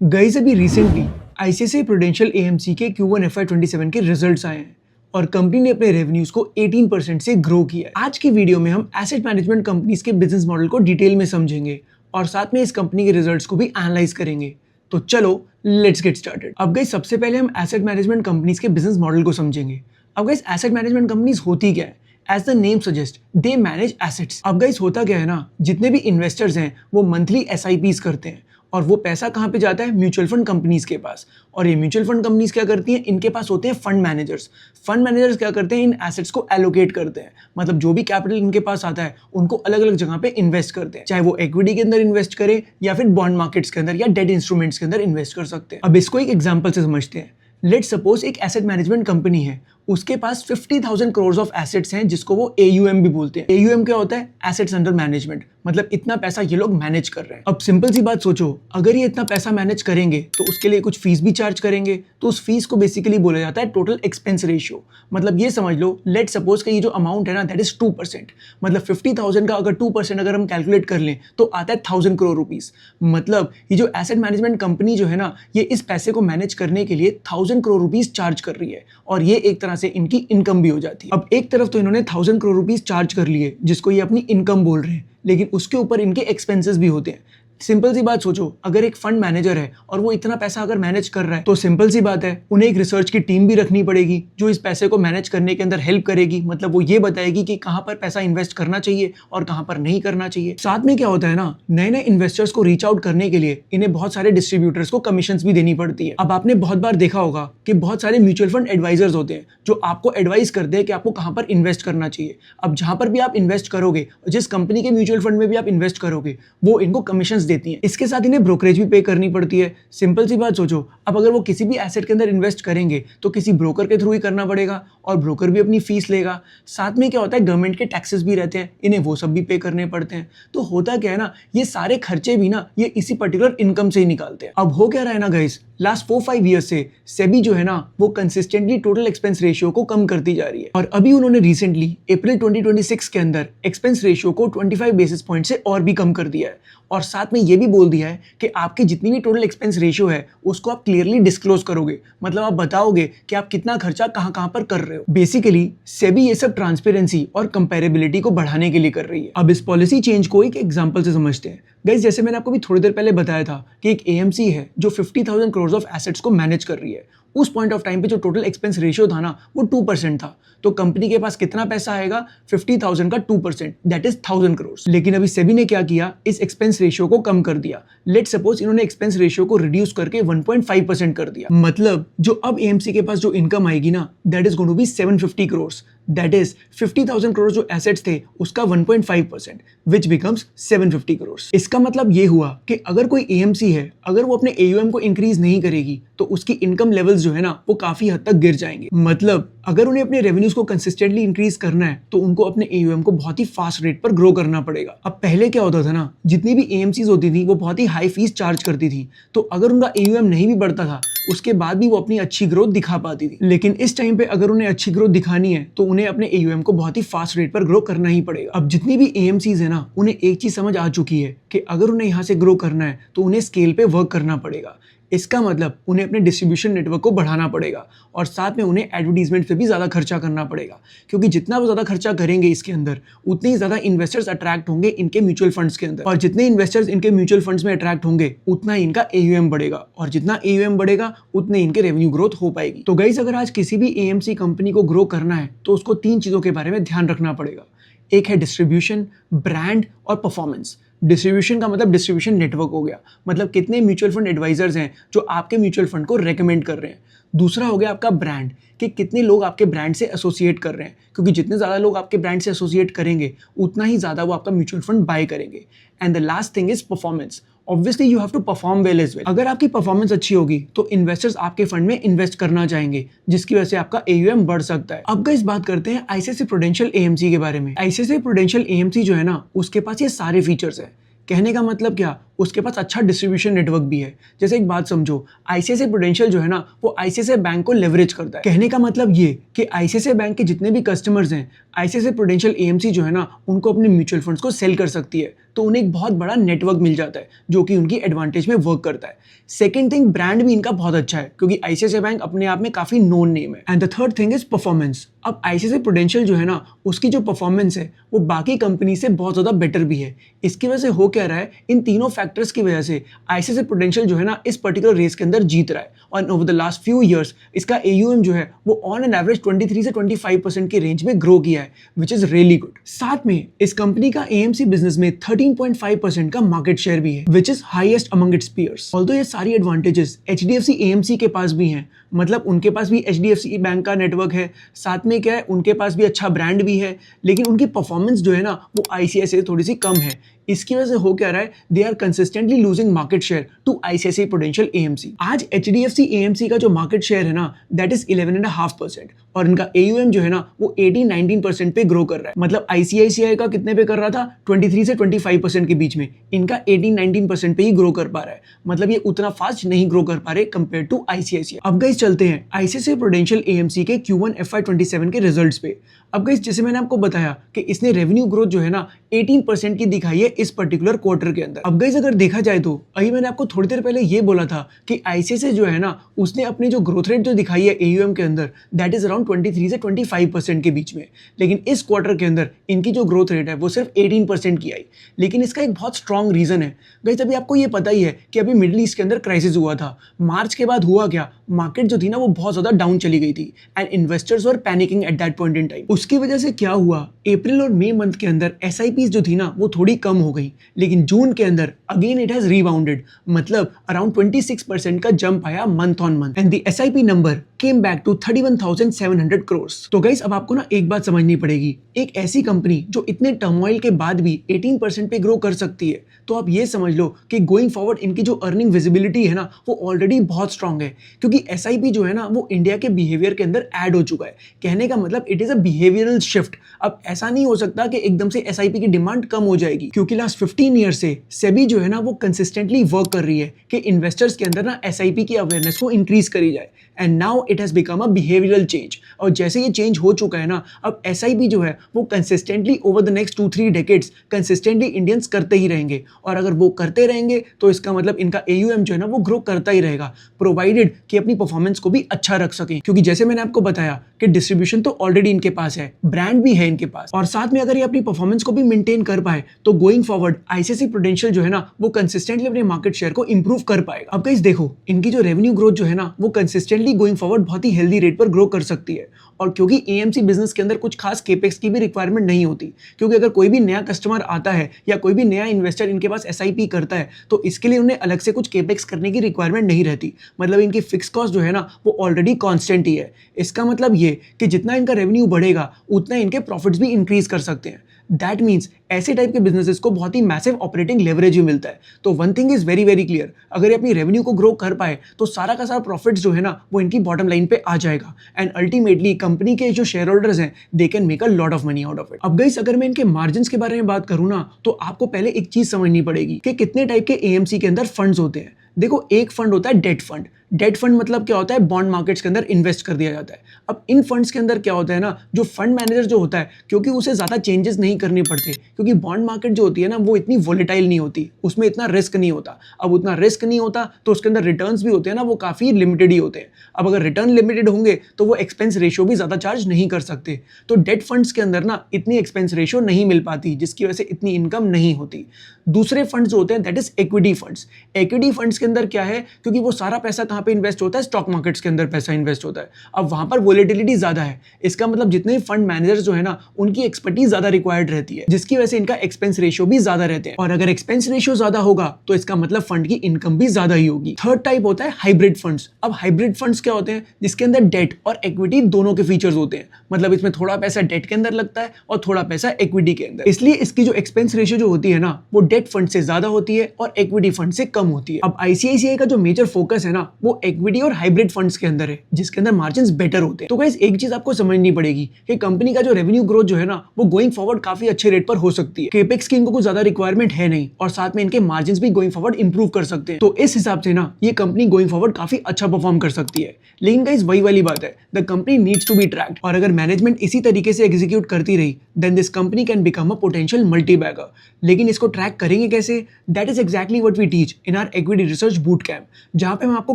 Guys अभी recently ICICI Prudential AMC के Q1 FY27 के रिजल्ट्स आए हैं और कंपनी ने अपने रेवेन्यूज को 18% से ग्रो किया है। आज की वीडियो में हम एसेट मैनेजमेंट कंपनीज के बिजनेस मॉडल को डिटेल में समझेंगे और साथ में इस कंपनी के रिजल्ट्स को भी एनालाइज करेंगे। तो चलो लेट्स गेट स्टार्टेड। अब गाइस सबसे पहले हम एसेट मैनेजमेंट कंपनीज के बिजनेस मॉडल को समझेंगे। अब गाइस एसेट मैनेजमेंट कंपनीज होती क्या है? As the name suggest they manage assets. अब गाइस होता क्या है ना, जितने भी इन्वेस्टर्स हैं वो मंथली SIPs करते हैं और वो पैसा कहाँ पे जाता है? म्यूचुअल फंड कंपनीज के पास। और ये म्यूचुअल फंड कंपनीज क्या करती हैं? इनके पास होते हैं फंड मैनेजर्स। फंड मैनेजर्स क्या करते हैं? इन एसेट्स को एलोकेट करते हैं, मतलब जो भी कैपिटल इनके पास आता है उनको अलग अलग जगह पे इन्वेस्ट करते हैं, चाहे वो इक्विटी के अंदर इन्वेस्ट करें या फिर बॉन्ड मार्केट्स के अंदर या डेट इंस्ट्रूमेंट्स के अंदर इन्वेस्ट कर सकते हैं। अब इसको एक एग्जाम्पल से समझते हैं। लेट्स सपोज एक एसेट मैनेजमेंट कंपनी है, उसके पास 50,000 करोड़ ऑफ एसेट्स हैं जिसको वो AUM भी बोलते हैं। AUM क्या होता है? एसेट्स अंडर मैनेजमेंट, मतलब इतना पैसा ये लोग मैनेज कर रहे हैं। अब सिंपल सी बात सोचो, अगर ये इतना पैसा मैनेज करेंगे तो उसके लिए कुछ फीस भी चार्ज करेंगे, तो उस फीस को बेसिकली बोला जाता है टोटल एक्सपेंस रेशियो। मतलब ये समझ लो, लेट सपोज का ये जो अमाउंट है ना दैट इज 2%, मतलब 50,000 का अगर 2% अगर हम कैलकुलेट कर लें तो आता है 1,000 करोड़ रुपीज। मतलब ये जो एसेट मैनेजमेंट कंपनी जो है ना, ये इस पैसे को मैनेज करने के लिए 1,000 करोड़ रुपीज चार्ज कर रही है और ये एक तरह से इनकी इनकम भी हो जाती है। अब एक तरफ तो इन्होंने 1,000 करोड़ रुपीज चार्ज कर लिए जिसको ये अपनी इनकम बोल रहे हैं, लेकिन उसके ऊपर इनके एक्सपेंसेस भी होते हैं। सिंपल सी बात सोचो, अगर एक फंड मैनेजर है और वो इतना पैसा अगर मैनेज कर रहा है तो सिंपल सी बात है उन्हें एक रिसर्च की टीम भी रखनी पड़ेगी जो इस पैसे को मैनेज करने के अंदर हेल्प करेगी। मतलब वो ये बताएगी कि कहां पर पैसा इन्वेस्ट करना चाहिए और कहां पर नहीं करना चाहिए। साथ में क्या होता है ना, नए नए इन्वेस्टर्स को रीच आउट करने के लिए इन्हें बहुत सारे डिस्ट्रीब्यूटर्स को कमीशंस भी देनी पड़ती है। अब आपने बहुत बार देखा होगा कि बहुत सारे म्यूचुअल फंड एडवाइजर्स होते हैं जो आपको एडवाइस करते हैं कि आपको कहां पर इन्वेस्ट करना चाहिए। अब जहां पर भी आप इन्वेस्ट करोगे, जिस कंपनी के म्यूचुअल फंड में भी आप इन्वेस्ट करोगे, वो इनको कमीशंस देती है। इसके साथ इन्हें ब्रोकरेज भी पे करनी पड़ती है। सिंपल सी बात सोचो, अब अगर वो किसी भी एसेट के अंदर इन्वेस्ट करेंगे तो किसी ब्रोकर के थ्रू ही करना पड़ेगा और ब्रोकर भी अपनी फीस लेगा। साथ में क्या होता है, गवर्नमेंट के टैक्सेस भी रहते हैं, इन्हें वो सब भी पे करने पड़ते हैं। तो होता क्या है ना, ये सारे खर्चे भी ना ये इसी पर्टिकुलर इनकम से ही निकालते हैं। अब हो क्या रहा है ना गाइस, लास्ट 4-5 ईयर्स से सेबी जो है ना वो कंसिस्टेंटली टोटल एक्सपेंस रेशियो को कम करती जा रही है और अभी उन्होंने रिसेंटली अप्रैल 2026 के अंदर एक्सपेंस रेशियो को 25 बेसिस पॉइंट से और भी कम कर दिया है और साथ में ये भी बोल दिया है कि आपकी जितनी भी टोटल एक्सपेंस रेशियो है उसको आप क्लियरली डिस्क्लोज करोगे। मतलब आप बताओगे कि आप कितना खर्चा कहां पर कर रहे हो। बेसिकली सेबी ये सब ट्रांसपेरेंसी और कंपेरेबिलिटी को बढ़ाने के लिए कर रही है। अब इस पॉलिसी चेंज को एक एग्जांपल से समझते हैं। गाइस जैसे मैंने आपको भी थोड़ी देर पहले बताया था कि एक AMC है जो 50,000 करोड़ ऑफ एसेट्स को मैनेज कर रही है। उस पॉइंट ऑफ टाइम पे जो टोटल एक्सपेंस रेशियो था ना वो 2% था, तो कंपनी के पास कितना पैसा आएगा? 50,000 का 2% दैट इज 1,000 करोड़। लेकिन अभी सेबी ने क्या किया, इस एक्सपेंस रेशियो को कम कर दिया। लेट सपोज इन्होंने एक्सपेंस रेशियो को रिड्यूस करके 1.5% कर दिया। मतलब जो अब AMC के पास जो इनकम आएगी ना that is going to be 750 crore, that is 50,000 crore जो एसेट्स थे उसका 1.5% विच बिकम्स 750 करोड़। इसका मतलब ये हुआ कि अगर कोई AMC है, अगर वो अपने AUM को इंक्रीज नहीं करेगी तो उसकी इनकम लेवल्स जो है ना वो काफी हद तक गिर जाएंगे। मतलब अगर उन्हें अपने रेवेन्यूज को कंसिस्टेंटली इंक्रीज करना है तो उनको अपने AUM को बहुत ही फास्ट रेट पर ग्रो करना पड़ेगा। अब पहले क्या होता था ना, जितनी भी AMCs होती थी वो बहुत ही हाई फीस चार्ज करती थी, तो अगर उनका AUM नहीं भी बढ़ता था उसके बाद भी वो अपनी अच्छी ग्रोथ दिखा पाती थी। लेकिन इस टाइम पे अगर उन्हें अच्छी ग्रोथ दिखानी है तो उन्हें अपने AUM को बहुत ही फास्ट रेट पर ग्रो करना ही पड़ेगा। अब जितनी भी AMCs है ना उन्हें एक चीज समझ आ चुकी है कि अगर उन्हें यहाँ से ग्रो करना है तो उन्हें स्केल पे वर्क करना पड़ेगा। इसका मतलब उन्हें अपने डिस्ट्रीब्यूशन नेटवर्क को बढ़ाना पड़ेगा और साथ में उन्हें एडवर्टीजमेंट पे भी ज़्यादा खर्चा करना पड़ेगा, क्योंकि जितना वो ज़्यादा खर्चा करेंगे इसके अंदर उतने ही ज़्यादा इन्वेस्टर्स अट्रैक्ट होंगे इनके म्यूचुअल फंड्स के अंदर, और जितने इन्वेस्टर्स इनके म्यूचुअल फंड्स में अट्रैक्ट होंगे उतना ही इनका AUM बढ़ेगा और जितना AUM बढ़ेगा उतने इनके रेवेन्यू ग्रोथ हो पाएगी। तो गाइस अगर आज किसी भी AMC कंपनी को ग्रो करना है तो उसको 3 चीज़ों के बारे में ध्यान रखना पड़ेगा। एक है डिस्ट्रीब्यूशन, ब्रांड और परफॉर्मेंस। डिस्ट्रीब्यूशन का मतलब डिस्ट्रीब्यूशन नेटवर्क हो गया, मतलब कितने म्यूचुअल फंड एडवाइजर्स हैं जो आपके म्यूचुअल फंड को रेकमेंड कर रहे हैं। दूसरा हो गया आपका ब्रांड, कि कितने लोग आपके ब्रांड से एसोसिएट कर रहे हैं, क्योंकि जितने ज़्यादा लोग आपके ब्रांड से एसोसिएट करेंगे उतना ही ज़्यादा वो आपका म्यूचुअल फंड बाय करेंगे। And the last thing is performance. Obviously you have to perform well as well. अगर आपकी परफॉर्मेंस अच्छी होगी तो इन्वेस्टर्स आपके फंड में इन्वेस्ट करना चाहेंगे, जिसकी वजह से आपका AUM बढ़ सकता है। अब गाइस बात करते हैं ICICI प्रूडेंशियल AMC के बारे में। ICICI प्रूडेंशियल AMC जो है ना उसके पास ये सारे फीचर्स है। कहने का मतलब क्या, उसके पास अच्छा डिस्ट्रीब्यूशन नेटवर्क भी है। जैसे एक बात समझो, आईसीआईसीआई प्रूडेंशियल जो है ना वो आईसीआईसीआई बैंक को लेवरेज करता है। कहने का मतलब ये कि आईसीआईसीआई बैंक के जितने भी कस्टमर्स हैं, आईसीआईसीआई प्रूडेंशियल एएमसी जो है ना उनको अपने म्यूचुअल फंड्स को सेल कर सकती है, तो उन्हें एक बहुत बड़ा नेटवर्क मिल जाता है जो कि उनकी एडवांटेज में वर्क करता है। सेकंड थिंग, ब्रांड भी इनका बहुत अच्छा है क्योंकि आईसीआईसीआई बैंक अपने आप में काफी नोन नेम है। And the third thing is performance. अब आईसीआईसीआई प्रूडेंशियल जो है ना उसकी जो परफॉर्मेंस है वो बाकी कंपनी से बहुत ज्यादा बेटर भी है। इसकी वजह से हो क्या रहा है, इन तीनों फैक्टर्स की वजह से आईसीआईसीआई प्रूडेंशियल जो है ना इस पर्टिकुलर रेस के अंदर जीत रहा है। और over the last few years इसका एयूएम जो है वो ऑन एन एवरेज 23 से 25% की रेंज में ग्रो किया है, विच इज रियली गुड। साथ में इस कंपनी का एएमसी बिजनेस में 13.5% का मार्केट शेयर भी है, which is highest among its peers. Although ये सारी एडवांटेजेस एचडीएफसी एएमसी के पास भी हैं, मतलब उनके पास भी एचडीएफसी बैंक का नेटवर्क है, साथ में क्या है उनके पास भी अच्छा ब्रांड भी है, लेकिन उनकी परफॉर्मेंस जो है ना वो आईसीआईसीआई से थोड़ी सी कम है। इसकी वजह से हो क्या रहा है, they are consistently losing market share to ICICI Prudential AMC. आज एचडीएफसी एएमसी का जो मार्केट शेयर है ना दैट इज 11.5% और इनका एयूएम जो है ना वो 18-19% पे ग्रो कर रहा है। मतलब आईसीआईसीआई का कितने पे कर रहा था, 23 से 25% के बीच में, इनका 18-19% पे ही ग्रो कर पा रहा है। मतलब ये उतना फास्ट नहीं ग्रो कर पा रहे कंपेयर टू आईसीआईसीआई। अब गाइस चलते हैं आईसीआईसीआई प्रूडेंशियल एएमसी के Q1 FY27 के रिजल्ट्स पे। अब गाइस जैसे मैंने आपको बताया कि इसने रेवेन्यू ग्रोथ जो है ना 18% की दिखाई है इस पर्टिकुलर क्वार्टर के अंदर। अब गाइस अगर देखा जाए तो अभी मैंने आपको थोड़ी देर पहले ये बोला था कि आईसीआईसीआई जो है ना उसने अपनी जो ग्रोथ रेट जो दिखाई है एयूएम के अंदर दैट इज अराउंड 23 से 25% के बीच में, लेकिन इस क्वार्टर के अंदर इनकी जो ग्रोथ रेट है वो सिर्फ 18% की आई। लेकिन इसका एक बहुत स्ट्रॉन्ग रीजन है गाइस, अभी आपको ये पता ही है कि अभी मिडिल ईस्ट के अंदर क्राइसिस हुआ था। मार्च के बाद हुआ क्या, मार्केट जो थी ना वो बहुत ज्यादा डाउन चली गई थी and investors were panicking at that point in time. उसकी वजह से क्या हुआ, अप्रैल और मई मंथ के अंदर एसआईपीज जो थी ना वो थोड़ी कम हो गई, लेकिन जून के अंदर अगेन इट हैज रीबाउंडेड, मतलब अराउंड 26% का जंप आया month on month and the SIP number came back to 31,700 crore. तो गाइस अब आपको ना एक बात समझनी पड़ेगी, एक ऐसी कंपनी जो इतने टर्मोइल के बाद भी 18% पे ग्रो कर सकती है, तो आप ये समझ लो कि गोइंग फॉरवर्ड इनकी जो अर्निंग विजिबिलिटी है ना वो ऑलरेडी बहुत स्ट्रांग है, क्योंकि एसआईपी जो है ना वो इंडिया के बिहेवियर के अंदर ऐड हो चुका है। कहने का मतलब it is a behavioural shift. अब ऐसा नहीं हो सकता कि एकदम से एसआईपी की डिमांड कम हो जाएगी, क्योंकि लास्ट 15 ईयर से सेबी जो है ना वो कंसिस्टेंटली वर्क कर रही है कि इन्वेस्टर्स के अंदर ना एसआईपी की अवेयरनेस को इंक्रीज करी जाए and now it has become a behavioural change. और जैसे ये चेंज हो चुका है ना, अब एसआईपी जो है वो consistently over the next 2-3 decades consistently Indians करते ही रहेंगे, और अगर वो करते रहेंगे तो इसका मतलब इनका एयूएम जो है ना वो ग्रो करता ही रहेगा, प्रोवाइडेड कि अपनी परफॉर्मेंस को भी अच्छा रख सकें। क्योंकि जैसे मैंने आपको बताया कि डिस्ट्रीब्यूशन तो ऑलरेडी इनके पास है, ब्रांड भी है इनके पास, और साथ में अगर ये अपनी परफॉर्मेंस को भी मेंटेन कर पाए तो गोइंग फॉरवर्ड आईसीआईसीआई प्रूडेंशियल जो है ना वो कंसिस्टेंटली अपने मार्केट शेयर को इंप्रूव कर पाएगा। अब गाइस देखो, इनकी जो रेवेन्यू ग्रोथ जो है ना वो कंसिस्टेंटली गोइंग फॉरवर्ड बहुत ही हेल्दी रेट पर ग्रो कर सकती है, और क्योंकि एएमसी बिजनेस के अंदर कुछ खास केपेक्स की भी रिक्वायरमेंट नहीं होती, क्योंकि अगर कोई भी नया कस्टमर आता है या कोई भी नया इन्वेस्टर इनके पास एसआईपी करता है तो इसके लिए उन्हें अलग से कुछ केपेक्स करने की रिक्वायरमेंट नहीं रहती। मतलब इनकी फिक्स कॉस्ट जो है ना वो ऑलरेडी कांस्टेंट ही है। इसका मतलब ये कि जितना इनका रेवेन्यू बढ़ेगा उतना इनके प्रॉफिट्स भी इंक्रीज कर सकते हैं। दैट मीन्स ऐसे टाइप के बिजनेसेस को बहुत ही मैसिव ऑपरेटिंग लेवरेज भी मिलता है। तो one thing is very very clear, अगर ये अपनी रेवेन्यू को ग्रो कर पाए तो सारा का सारा प्रॉफिट्स जो है ना वो इनकी बॉटम लाइन पे आ जाएगा एंड अल्टीमेटली कंपनी के जो शेयर होल्डर्स हैं they can make a lot of money out of it. अब गाइस अगर मैं इनके मार्जिन्स के बारे में बात करूं ना तो आपको पहले एक चीज समझनी पड़ेगी कि कितने टाइप के एएमसी के अंदर फंड्स होते हैं। देखो, एक फंड होता है डेट फंड। डेट फंड मतलब क्या होता है, बॉन्ड मार्केट्स के अंदर इन्वेस्ट कर दिया जाता है। अब इन फंड्स के अंदर क्या होता है ना, जो फंड मैनेजर जो होता है, क्योंकि उसे ज्यादा चेंजेस नहीं करने पड़ते, क्योंकि बॉन्ड मार्केट जो होती है ना वो इतनी वोलेटाइल नहीं होती, उसमें इतना रिस्क नहीं होता। अब उतना रिस्क नहीं होता तो उसके अंदर रिटर्न्स भी होते हैं ना वो काफी लिमिटेड ही होते हैं। अब अगर रिटर्न लिमिटेड होंगे तो वो एक्सपेंस रेशियो भी ज्यादा चार्ज नहीं कर सकते। तो डेट फंड्स के अंदर ना इतनी एक्सपेंस रेशियो नहीं मिल पाती, जिसकी वजह से इतनी इनकम नहीं होती। दूसरे फंड्स होते हैं that is equity funds. Equity funds के अंदर क्या है, क्योंकि वो सारा पैसा कहां पे इन्वेस्ट होता है, स्टॉक मार्केट्स के अंदर पैसा इन्वेस्ट होता है। अब वहां पर वोलेटिलिटी ज्यादा है, इसका मतलब जितने फंड मैनेजर्स जो है ना उनकी एक्सपर्टीज ज्यादा रिक्वायर्ड रहती है, जिसकी वजह से इनका एक्सपेंस रेशियो भी ज्यादा रहते हैं। और अगर एक्सपेंस रेशियो ज्यादा होगा तो इसका मतलब फंड की इनकम भी ज्यादा ही होगी। थर्ड टाइप होता है हाइब्रिड फंड्स। अब हाइब्रिड फंड्स क्या होते हैं, जिसके अंदर डेट और इक्विटी दोनों के फीचर्स होते हैं। मतलब इसमें थोड़ा पैसा डेट के अंदर लगता है और थोड़ा पैसा इक्विटी के अंदर, इसलिए इसकी जो एक्सपेंस रेशियो जो होती है ना वो डेट फंड से ज्यादा होती है और इक्विटी फंड से कम होती है। अब आईसीआईसीआई का जो मेजर फोकस है ना वो इक्विटी और हाइब्रिड फंड्स के अंदर है, जिसके अंदर मार्जिन्स बेटर होते हैं। तो गाइस एक चीज आपको समझनी पड़ेगी कि कंपनी का जो रेवेन्यू ग्रोथ जो है ना वो गोइंग फॉरवर्ड काफी अच्छे रेट पर हो सकती है। केपेक्स की इनको कुछ ज्यादा रिक्वायरमेंट है नहीं और साथ में इनके मार्जिन्स भी गोइंग फॉरवर्ड इंप्रूव कर सकते हैं। तो इस हिसाब से ना ये कंपनी गोइंग फॉरवर्ड काफी अच्छा परफॉर्म कर सकती है। लेकिन गाइस वही वाली बात है, the company needs to be tracked, और अगर मैनेजमेंट इसी तरीके से एग्जीक्यूट करती रही then this company can become a potential multibagger. लेकिन इसको ट्रैक करेंगे कैसे? That is exactly what we teach in our equity research boot camp, जहां पे हम आपको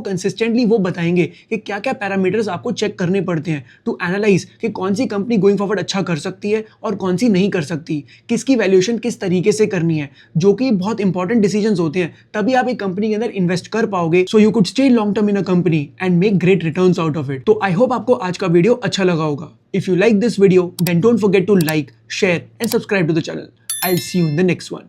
कंसिस्टेंटली वो बताएंगे कि क्या क्या पैरामीटर्स आपको चेक करने पड़ते हैं टू एनालाइज कि कौन सी कंपनी गोइंग फॉरवर्ड अच्छा कर सकती है और कौन सी नहीं कर सकती, किसकी वैल्यूएशन किस तरीके से करनी है, जो कि बहुत इंपॉर्टेंट डिसीजंस होते हैं। तभी आप एक कंपनी के अंदर इन्वेस्ट कर पाओगे, so you could stay long term in a company and make great returns out of it. तो आई होप आपको आज का वीडियो अच्छा लगा होगा। If you like this video, then don't forget to like, share and subscribe to the channel. I'll see you in the next one.